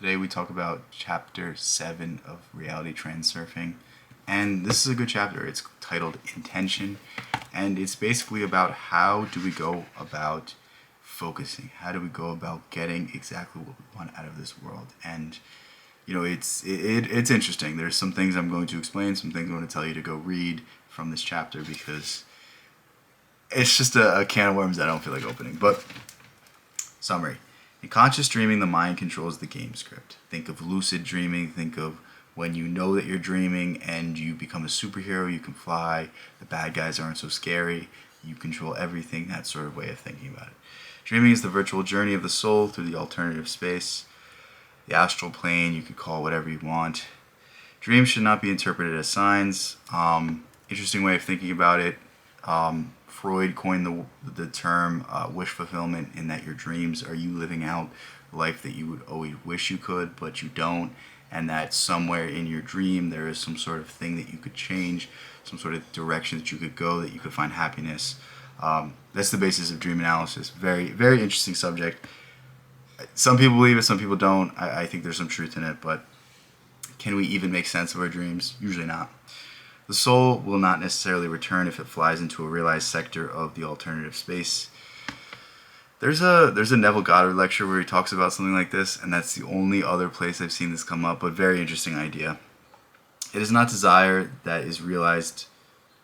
Today we talk about chapter 7 of Reality Transurfing. And this is a good chapter. It's titled Intention. And it's basically about how do we go about focusing? How do we go about getting exactly what we want out of this world? And it's interesting. There's some things I'm going to explain, some things I'm going to tell you to go read from this chapter because it's just a can of worms that I don't feel like opening. But summary. In conscious dreaming, the mind controls the game script. Think of lucid dreaming. Think of when you know that you're dreaming and you become a superhero, you can fly, the bad guys aren't so scary, you control everything, that sort of way of thinking about it. Dreaming is the virtual journey of the soul through the alternative space, the astral plane, you could call it whatever you want. Dreams should not be interpreted as signs. Interesting way of thinking about it. Freud coined the term wish fulfillment, in that your dreams are you living out life that you would always wish you could, but you don't, and that somewhere in your dream there is some sort of thing that you could change, some sort of direction that you could go, that you could find happiness. That's the basis of dream analysis. Very, very interesting subject. Some people believe it, some people don't. I think there's some truth in it, but can we even make sense of our dreams? Usually not. The soul will not necessarily return if it flies into a realized sector of the alternative space. There's a Neville Goddard lecture where he talks about something like this, and that's the only other place I've seen this come up, but very interesting idea. It is not desire that is realized,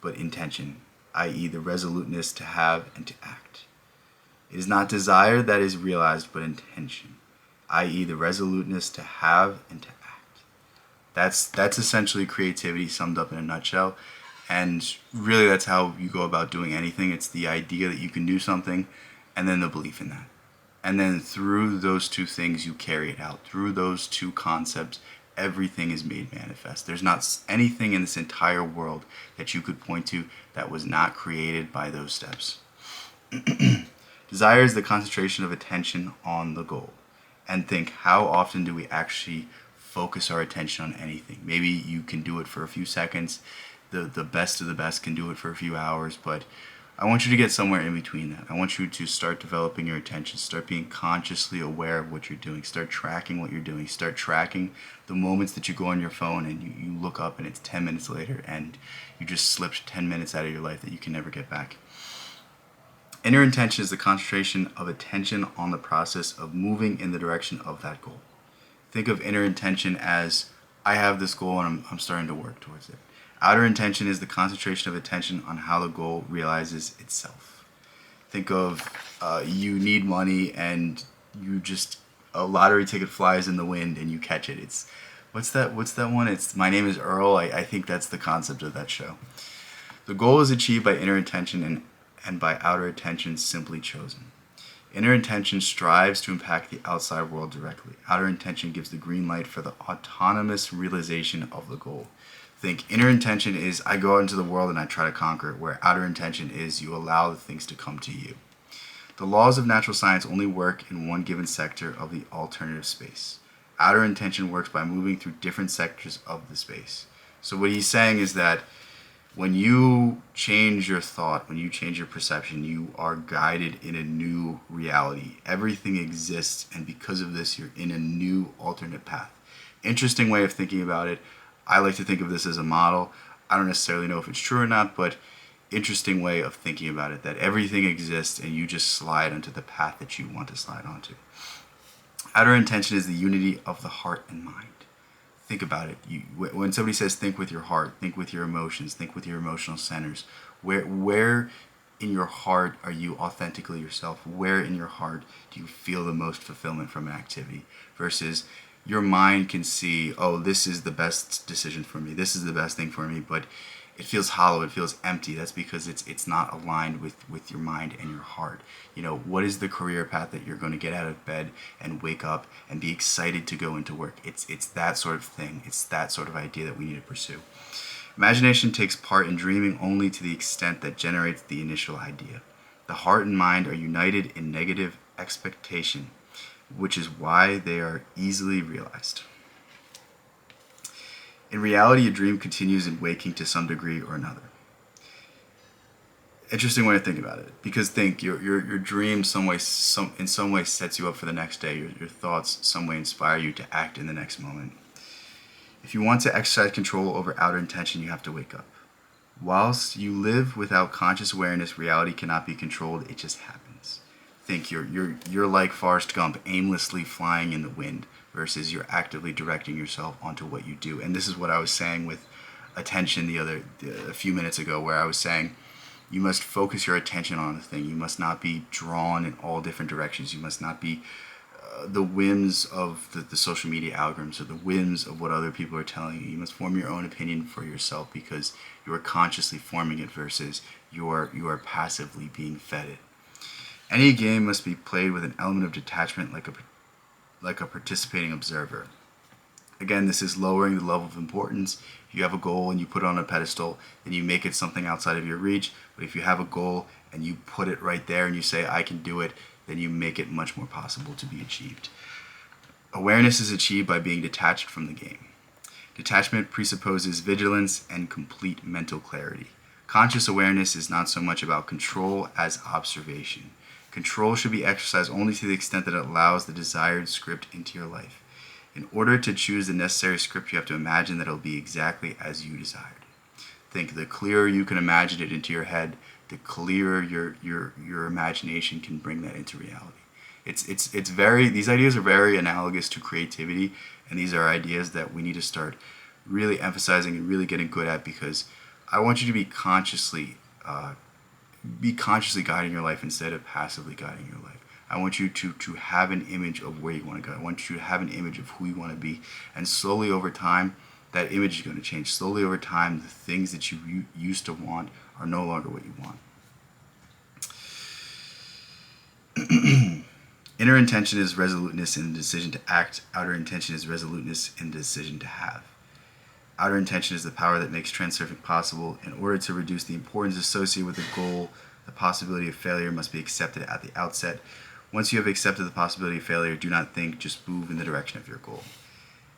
but intention, i.e. the resoluteness to have and to act. It is not desire that is realized, but intention, i.e. the resoluteness to have and to act. That's essentially creativity summed up in a nutshell, and really that's how you go about doing anything. It's the idea that you can do something, and then the belief in that. And then through those two things you carry it out. Through those two concepts, everything is made manifest. There's not anything in this entire world that you could point to that was not created by those steps. Desire is the concentration of attention on the goal. And think, how often do we actually focus our attention on anything? Maybe you can do it for a few seconds. The best of the best can do it for a few hours, but I want you to get somewhere in between that. I want you to start developing your attention, start being consciously aware of what you're doing, start tracking what you're doing, start tracking the moments that you go on your phone and you look up and it's 10 minutes later and you just slipped 10 minutes out of your life that you can never get back. Inner intention is the concentration of attention on the process of moving in the direction of that goal. Think of inner intention as, I have this goal and I'm starting to work towards it. Outer intention is the concentration of attention on how the goal realizes itself. Think of you need money and a lottery ticket flies in the wind and you catch it. It's what's that one? It's My Name is Earl. I think that's the concept of that show. The goal is achieved by inner intention and by outer intention simply chosen. Inner intention strives to impact the outside world directly. Outer intention gives the green light for the autonomous realization of the goal. Think inner intention is I go out into the world and I try to conquer it, where outer intention is you allow the things to come to you. The laws of natural science only work in one given sector of the alternative space. Outer intention works by moving through different sectors of the space. So what he's saying is that when you change your thought, when you change your perception, you are guided in a new reality. Everything exists, and because of this, you're in a new alternate path. Interesting way of thinking about it. I like to think of this as a model. I don't necessarily know if it's true or not, but interesting way of thinking about it, that everything exists and you just slide onto the path that you want to slide onto. Outer intention is the unity of the heart and mind. Think about it. When somebody says think with your heart, think with your emotions, think with your emotional centers. Where in your heart are you authentically yourself? Where in your heart do you feel the most fulfillment from an activity? Versus your mind can see, oh, this is the best decision for me, this is the best thing for me, but it feels hollow, it feels empty. That's because it's not aligned with your mind and your heart. What is the career path that you're going to get out of bed and wake up and be excited to go into work? It's that sort of thing. It's that sort of idea that we need to pursue. Imagination takes part in dreaming only to the extent that generates the initial idea. The heart and mind are united in negative expectation, which is why they are easily realized. In reality, a dream continues in waking to some degree or another. Interesting way to think about it, because think your dream in some way sets you up for the next day. Your thoughts some way inspire you to act in the next moment. If you want to exercise control over outer intention, you have to wake up. Whilst you live without conscious awareness, reality cannot be controlled. It just happens. Think you're like Forrest Gump, aimlessly flying in the wind, versus you're actively directing yourself onto what you do. And this is what I was saying with attention a few minutes ago, where I was saying you must focus your attention on a thing. You must not be drawn in all different directions. You must not be the whims of the social media algorithms or the whims of what other people are telling you. You must form your own opinion for yourself, because you are consciously forming it versus you are passively being fed it. Any game must be played with an element of detachment, like a participating observer. Again, this is lowering the level of importance. If you have a goal and you put it on a pedestal, then you make it something outside of your reach. But if you have a goal and you put it right there and you say, I can do it, then you make it much more possible to be achieved. Awareness is achieved by being detached from the game. Detachment presupposes vigilance and complete mental clarity. Conscious awareness is not so much about control as observation. Control should be exercised only to the extent that it allows the desired script into your life. In order to choose the necessary script, you have to imagine that it will be exactly as you desired. Think, the clearer you can imagine it into your head, the clearer your imagination can bring that into reality. These ideas are very analogous to creativity, and these are ideas that we need to start really emphasizing and really getting good at, because I want you to be consciously guiding your life instead of passively guiding your life. I want you to have an image of where you want to go. I want you to have an image of who you want to be. And slowly over time, that image is going to change. Slowly over time, the things that you used to want are no longer what you want. Inner intention is resoluteness in the decision to act. Outer intention is resoluteness in the decision to have. Outer intention is the power that makes transurfing possible. In order to reduce the importance associated with the goal, the possibility of failure must be accepted at the outset. Once you have accepted the possibility of failure, do not think, just move in the direction of your goal.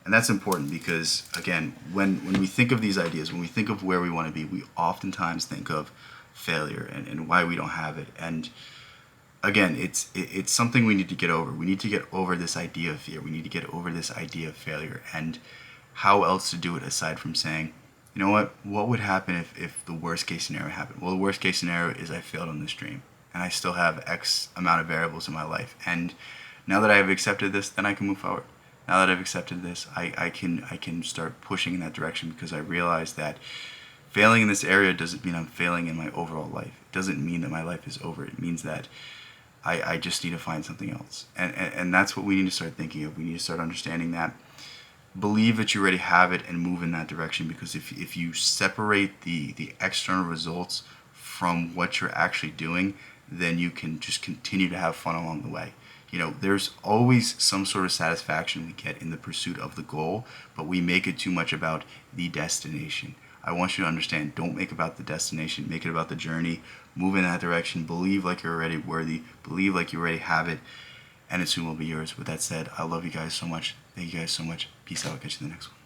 And that's important because, again, when we think of these ideas, when we think of where we want to be, we oftentimes think of failure and why we don't have it. And again, it's something we need to get over. We need to get over this idea of fear. We need to get over this idea of failure. And how else to do it aside from saying, you know what would happen if the worst case scenario happened? Well, the worst case scenario is I failed on this dream, and I still have X amount of variables in my life. And now that I have accepted this, then I can move forward. Now that I've accepted this, I can start pushing in that direction, because I realize that failing in this area doesn't mean I'm failing in my overall life. It doesn't mean that my life is over. It means that I just need to find something else. And that's what we need to start thinking of. We need to start understanding that. Believe that you already have it and move in that direction, because if you separate the external results from what you're actually doing, then you can just continue to have fun along the way. You know, there's always some sort of satisfaction we get in the pursuit of the goal, but we make it too much about the destination. I want you to understand, don't make it about the destination, make it about the journey. Move in that direction, believe like you're already worthy, believe like you already have it, and it soon will be yours. With that said, I love you guys so much. Thank you guys so much. Peace out. I'll catch you in the next one.